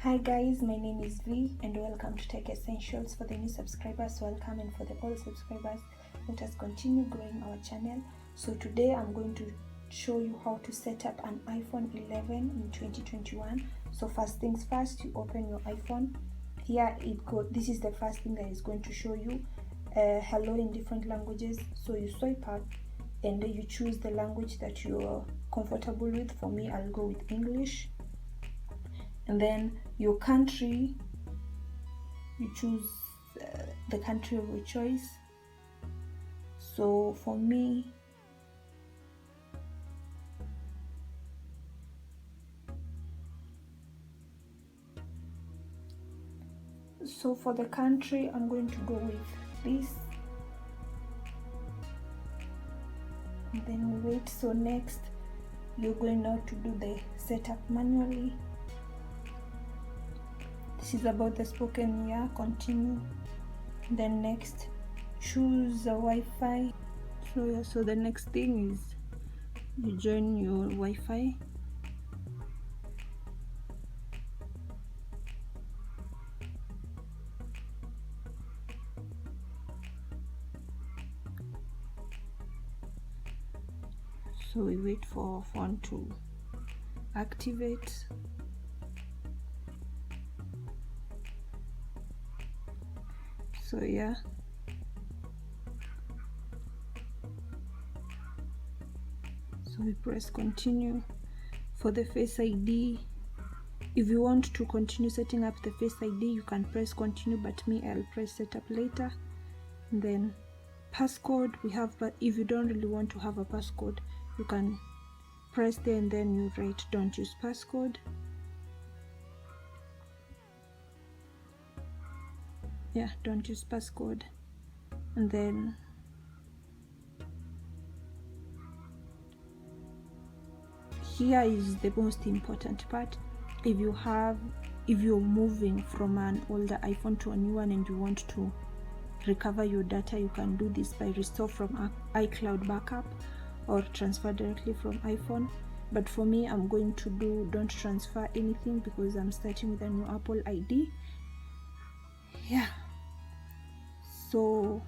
Hi guys, my name is V and welcome to Tech Essentials. For the new subscribers, welcome, and for the old subscribers, let us continue growing our channel. So today I'm going to show you how to set up an iPhone 11 in 2021. So first things first, you open your iPhone. Here this is the first thing that is going to show you hello in different languages. So you swipe up and you choose the language that you're comfortable with. For me, I'll go with English. And then your country, you choose the country of your choice. So for me, for the country, I'm going to go with this, and then we wait. So next, you're going now to do the setup manually. This is about the spoken here. Continue. Then next, choose a Wi-Fi. So the next thing is you join your Wi-Fi. So we wait for phone to activate. So yeah, so we press continue. For the Face ID, if you want to continue setting up the Face ID, you can press continue, but me, I'll press setup later. And then passcode we have, but if you don't really want to have a passcode, you can press there and then you write don't use passcode. Yeah, don't use passcode. And then here is the most important part. If you're moving from an older iPhone to a new one and you want to recover your data, you can do this by restore from iCloud backup or transfer directly from iPhone. But for me, I'm going to do don't transfer anything because I'm starting with a new Apple ID. Yeah, so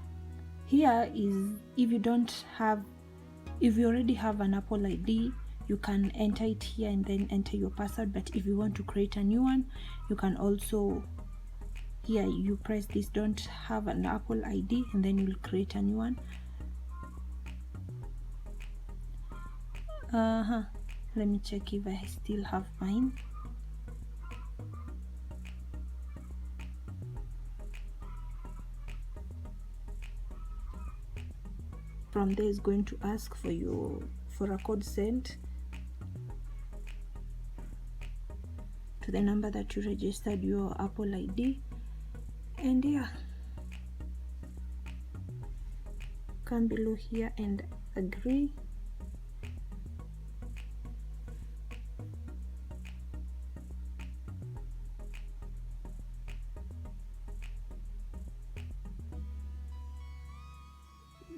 here is, if you already have an Apple ID, you can enter it here and then enter your password. But if you want to create a new one, you can also, here you press this don't have an Apple ID and then you'll create a new one. Let me check if I still have mine. From there is going to ask for a code sent to the number that you registered your Apple ID. And yeah, come below here and agree.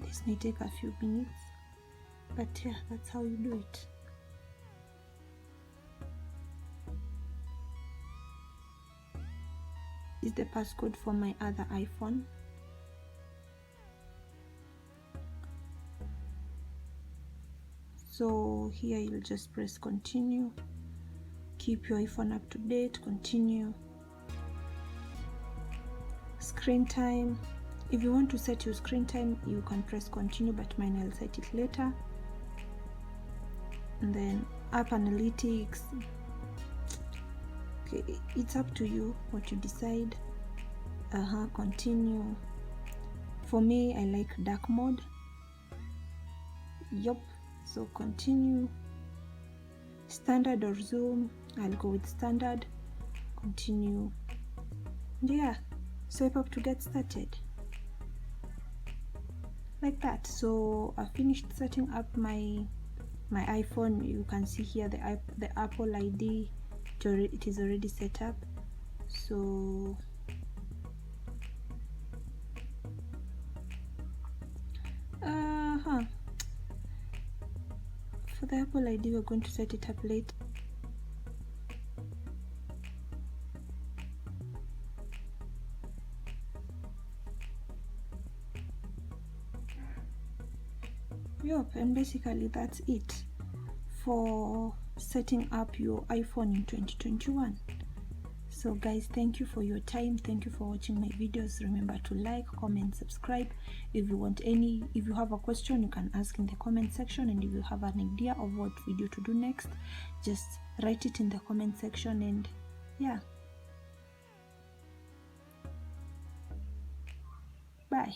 This may take a few minutes, but yeah, that's how you do it. This is the passcode for my other iPhone. So here you'll just press continue. Keep your iPhone up to date. Continue. Screen time. If you want to set your screen time, you can press continue, but mine I'll set it later. And then app analytics. Okay, it's up to you what you decide. Continue. For me, I like dark mode. Yup. So continue. Standard or zoom, I'll go with standard. Continue. And yeah, swipe up to get started. Like that. So I finished setting up my iPhone. You can see here the Apple ID, it is already set up. So for the Apple ID, we're going to set it up later. and basically that's it for setting up your iPhone in 2021. So guys, thank you for your time. Thank you for watching my videos. Remember to like, comment, subscribe. If you have a question, you can ask in the comment section, and if you have an idea of what video to do next, just write it in the comment section. And yeah, bye.